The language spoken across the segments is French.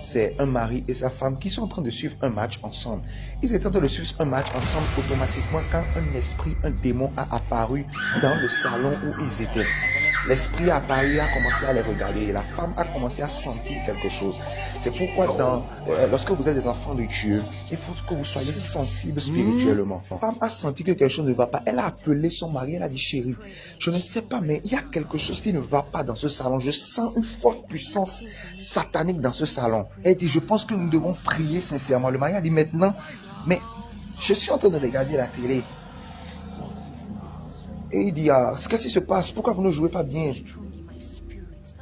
c'est un mari et sa femme qui sont en train de suivre un match ensemble. Ils étaient en train de suivre un match ensemble automatiquement quand un esprit, un démon a apparu dans le salon où ils étaient. L'esprit a apparu et a commencé à les regarder et la femme a commencé à sentir quelque chose. C'est pourquoi lorsque vous êtes des enfants de Dieu, il faut que vous soyez sensibles spirituellement. La femme a senti que quelque chose ne va pas. Elle a appelé son mari, elle a dit chérie, je ne sais pas, mais il y a quelque chose qui ne va pas dans ce salon. Je sens une forte puissance satanique dans ce salon. Elle dit, je pense que nous devons prier sincèrement. Le mari a dit maintenant, mais je suis en train de regarder la télé. Et il dit, qu'est-ce qui se passe? Pourquoi vous ne jouez pas bien?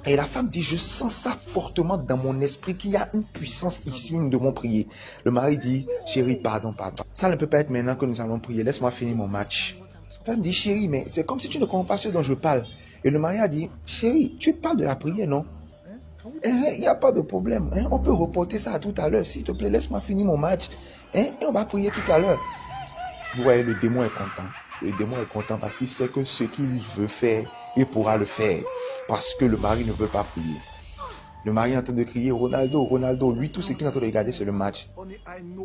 Et la femme dit, je sens ça fortement dans mon esprit qu'il y a une puissance ici, nous devons prier. Le mari dit, chérie, pardon. Ça ne peut pas être maintenant que nous allons prier. Laisse-moi finir mon match. La femme dit, chérie, mais c'est comme si tu ne comprends pas ce dont je parle. Et le mari a dit, chérie, tu parles de la prière, non? Il n'y a pas de problème. On peut reporter ça à tout à l'heure. S'il te plaît, laisse-moi finir mon match. Et on va prier tout à l'heure. Vous voyez, le démon est content. Le démon est content parce qu'il sait que ce qu'il veut faire, il pourra le faire. Parce que le mari ne veut pas prier. Le mari est en train de crier, Ronaldo. Lui, tout ce qu'il est en train de regarder, c'est le match.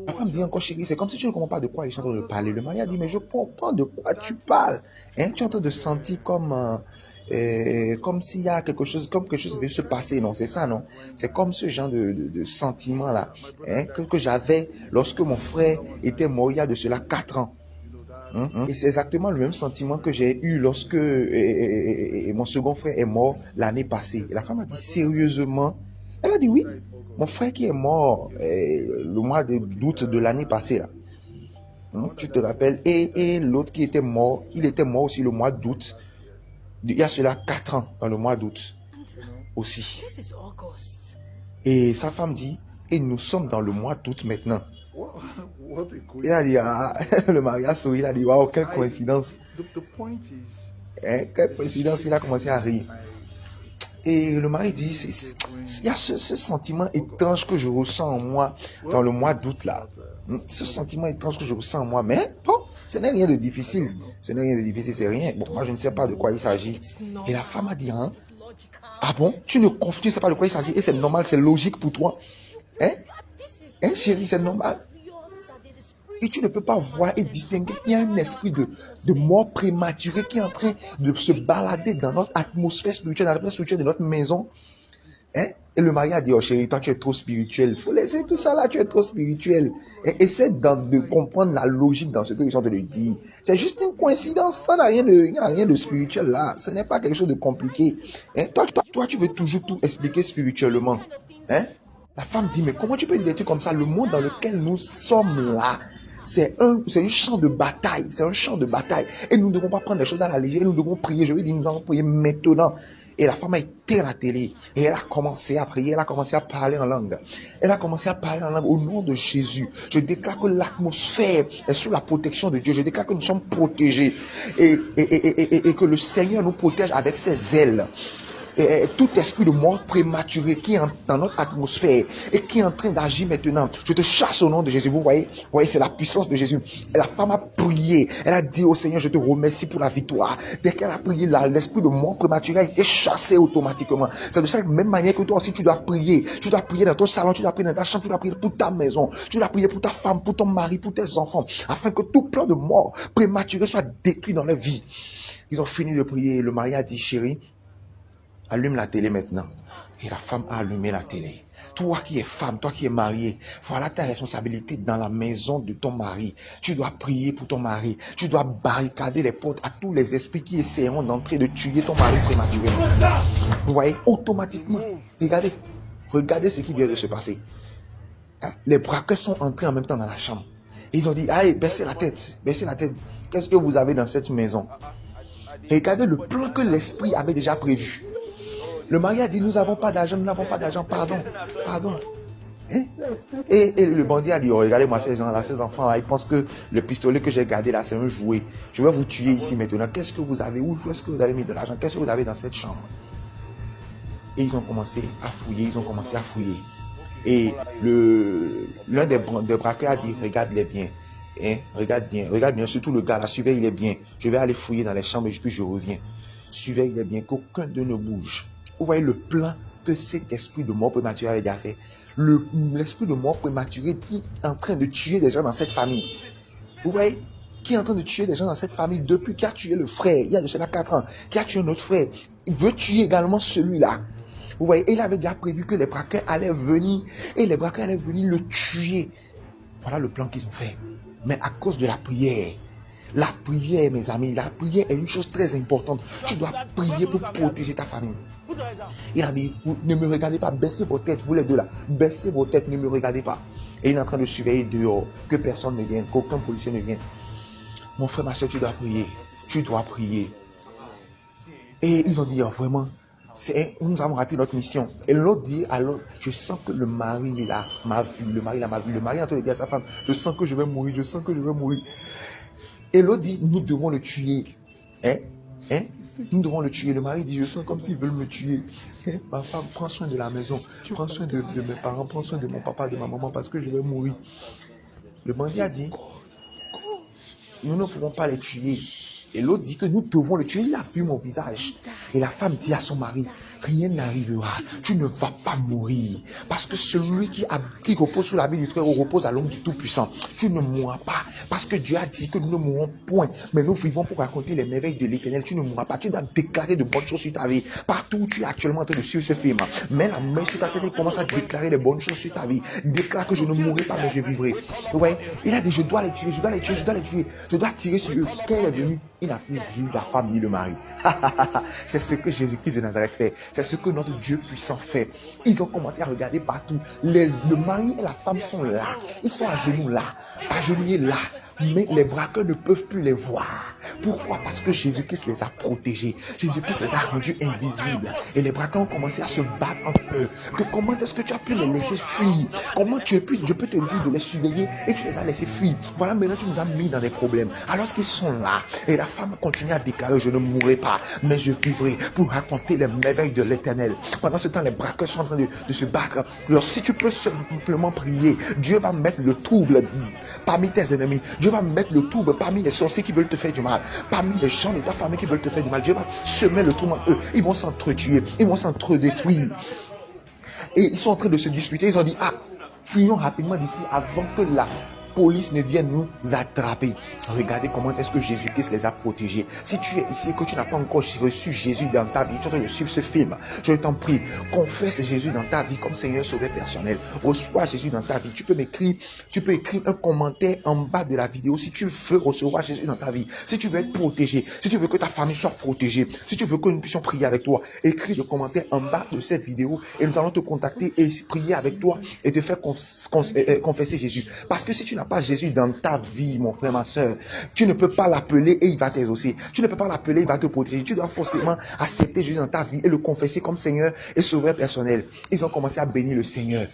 La femme dit encore, chérie, c'est comme si tu ne comprends pas de quoi ils sont en train de parler. Le mari a dit, mais je comprends de quoi tu parles. Tu es en train de sentir comme s'il y a quelque chose veut se passer, non? C'est ça, non? C'est comme ce genre de sentiment-là que j'avais lorsque mon frère était mort il y a de cela 4 ans. Et c'est exactement le même sentiment que j'ai eu lorsque mon second frère est mort l'année passée. Et la femme a dit sérieusement, elle a dit oui, mon frère qui est mort le mois d'août de l'année passée là. Tu te rappelles? Et l'autre qui était mort, il était mort aussi le mois d'août. Il y a cela 4 ans dans le mois d'août aussi. Et sa femme dit, et nous sommes dans le mois d'août maintenant. Il a dit, le mari a souri, il a dit, waouh, quelle coïncidence. Quelle coïncidence, il a commencé à rire. Et le mari dit, il y a ce sentiment étrange que je ressens en moi dans le mois d'août là. Ce sentiment étrange que je ressens en moi, mais bon, ce n'est rien de difficile. Ce n'est rien de difficile, c'est rien. Bon, moi je ne sais pas de quoi il s'agit. Et la femme a dit, ah bon, tu ne sais pas de quoi il s'agit et c'est normal, c'est logique pour toi. Chérie, c'est normal. Et tu ne peux pas voir et distinguer qu'il y a un esprit de mort prématurée qui est en train de se balader dans notre atmosphère spirituelle, dans l'atmosphère spirituelle de notre maison. Et le mari a dit, oh chérie, toi tu es trop spirituel. Il faut laisser tout ça là, tu es trop spirituel. Essaie de comprendre la logique dans ce que ils sont en train de dire. C'est juste une coïncidence, ça n'a rien de spirituel là. Ce n'est pas quelque chose de compliqué. Toi, tu veux toujours tout expliquer spirituellement. La femme dit, mais comment tu peux dire des trucs comme ça? Le monde dans lequel nous sommes là, c'est un champ de bataille. C'est un champ de bataille. Et nous ne devons pas prendre les choses à la légère. Nous devons prier. Je lui ai dit, nous allons prier maintenant. Et la femme a éteint la télé. Et elle a commencé à prier. Elle a commencé à parler en langue. Elle a commencé à parler en langue au nom de Jésus. Je déclare que l'atmosphère est sous la protection de Dieu. Je déclare que nous sommes protégés. Et que le Seigneur nous protège avec ses ailes. Tout esprit de mort prématuré qui est dans notre atmosphère et qui est en train d'agir maintenant, je te chasse au nom de Jésus. Vous voyez, c'est la puissance de Jésus. Et la femme a prié, elle a dit au Seigneur, je te remercie pour la victoire. Dès qu'elle a prié, l'esprit de mort prématuré a été chassé automatiquement. C'est de cette même manière que toi aussi tu dois prier. Tu dois prier dans ton salon, tu dois prier dans ta chambre, tu dois prier pour ta maison, tu dois prier pour ta femme, pour ton mari, pour tes enfants, afin que tout plan de mort prématuré soit détruit dans leur vie. Ils ont fini de prier. Le mari a dit, chérie, allume la télé maintenant. Et la femme a allumé la télé. Toi qui es femme, toi qui es mariée, voilà ta responsabilité dans la maison de ton mari. Tu dois prier pour ton mari. Tu dois barricader les portes à tous les esprits qui essaieront d'entrer, de tuer ton mari prématurément. Vous voyez, automatiquement. Regardez ce qui vient de se passer. Les braqueurs sont entrés en même temps dans la chambre. Et ils ont dit, allez, baissez la tête. Qu'est-ce que vous avez dans cette maison? Et regardez le plan que l'esprit avait déjà prévu. Le mari a dit, nous n'avons pas d'argent, pardon. Et le bandit a dit, oh, regardez-moi ces gens-là, ces enfants-là, ils pensent que le pistolet que j'ai gardé là, c'est un jouet. Je vais vous tuer ici maintenant. Qu'est-ce que vous avez? Où est-ce que vous avez mis de l'argent? Qu'est-ce que vous avez dans cette chambre? Et ils ont commencé à fouiller, Et l'un des braqueurs a dit, regarde-les bien. Regarde bien, surtout le gars là, surveille-les bien. Je vais aller fouiller dans les chambres et puis je reviens. Surveille-les bien, qu'aucun d'eux ne bouge. Vous voyez le plan que cet esprit de mort prématurée a déjà fait. l'esprit de mort prématurée qui est en train de tuer des gens dans cette famille. Vous voyez? Qui est en train de tuer des gens dans cette famille depuis qu'il a tué le frère, il y a de cela 4 ans, qui a tué notre frère. Il veut tuer également celui-là. Vous voyez? Et il avait déjà prévu que les braqueurs allaient venir, et les braqueurs allaient venir le tuer. Voilà le plan qu'ils ont fait. Mais à cause de la prière, mes amis, la prière est une chose très importante. Tu dois prier pour protéger ta famille. Il a dit, ne me regardez pas, baissez vos têtes, vous les deux là, baissez vos têtes, ne me regardez pas. Et il est en train de surveiller dehors, que personne ne vienne, qu'aucun policier ne vienne. Mon frère, ma soeur, tu dois prier. Tu dois prier. Et ils ont dit, oh, vraiment, nous avons raté notre mission. Et l'autre dit, alors, je sens que le mari là m'a vu. Le mari là m'a vu. Le mari est en train de dire à sa femme, je sens que je vais mourir, je sens que je vais mourir. Et l'autre dit, nous devons le tuer. Nous devons le tuer. Le mari dit, je sens comme s'ils veulent me tuer. Ma femme, prends soin de la maison. Prends soin de mes parents. Prends soin de mon papa, de ma maman, parce que je vais mourir. Le bandit a dit, nous ne pouvons pas les tuer. Et l'autre dit que nous devons le tuer. Il a vu mon visage. Et la femme dit à son mari, rien n'arrivera. Tu ne vas pas mourir. Parce que celui qui repose sous l'habit du Très-Haut repose à l'ombre du Tout-Puissant. Tu ne mourras pas. Parce que Dieu a dit que nous ne mourrons point. Mais nous vivons pour raconter les merveilles de l'Éternel. Tu ne mourras pas. Tu dois déclarer de bonnes choses sur ta vie. Partout où tu es actuellement en train de suivre ce film. Mets la main sur ta tête et commence à déclarer les bonnes choses sur ta vie. Déclare que je ne mourrai pas, mais je vivrai. Ouais. Il a dit, je dois les tuer, je dois les tuer, je dois les tuer. Je dois tirer sur eux. Quand il est venu, il n'a plus vu la femme ni le mari. C'est ce que Jésus-Christ de Nazareth fait. C'est ce que notre Dieu puissant fait. Ils ont commencé à regarder partout. Le mari et la femme sont là. Ils sont à genoux là. Agenouillés là. Mais les braqueurs ne peuvent plus les voir. Pourquoi? Parce que Jésus-Christ les a protégés. Jésus-Christ les a rendus invisibles. Et les braqueurs ont commencé à se battre entre eux. Que comment est-ce que tu as pu les laisser fuir? Comment je peux te dire de les surveiller et tu les as laissés fuir? Voilà, maintenant tu nous as mis dans des problèmes. Alors qu'ils sont là. Et la femme continue à déclarer, je ne mourrai pas, mais je vivrai pour raconter les merveilles de l'Éternel. Pendant ce temps, les braqueurs sont en train de se battre. Alors si tu peux simplement prier, Dieu va mettre le trouble parmi tes ennemis. Dieu va mettre le trouble parmi les sorciers qui veulent te faire du mal. Parmi les gens de ta famille qui veulent te faire du mal. Dieu va semer le trouble en eux. Ils vont s'entretuer. Ils vont s'entre-détruire. Et ils sont en train de se disputer. Ils ont dit, fuyons rapidement d'ici avant que la police ne vienne nous attraper. Regardez comment est-ce que Jésus-Christ les a protégés. Si tu es ici et que tu n'as pas encore reçu Jésus dans ta vie, tu es en train de suivre ce film, je t'en prie, confesse Jésus dans ta vie comme Seigneur Sauveur personnel. Reçois Jésus dans ta vie. Tu peux écrire un commentaire en bas de la vidéo si tu veux recevoir Jésus dans ta vie. Si tu veux être protégé, si tu veux que ta famille soit protégée, si tu veux que nous puissions prier avec toi, écris le commentaire en bas de cette vidéo et nous allons te contacter et prier avec toi et te faire confesser Jésus. Parce que si tu n'as pas Jésus dans ta vie, mon frère, ma soeur, tu ne peux pas l'appeler et il va t'exaucer. Tu ne peux pas l'appeler, il va te protéger. Tu dois forcément accepter Jésus dans ta vie et le confesser comme Seigneur et Sauveur personnel. Ils ont commencé à bénir le Seigneur.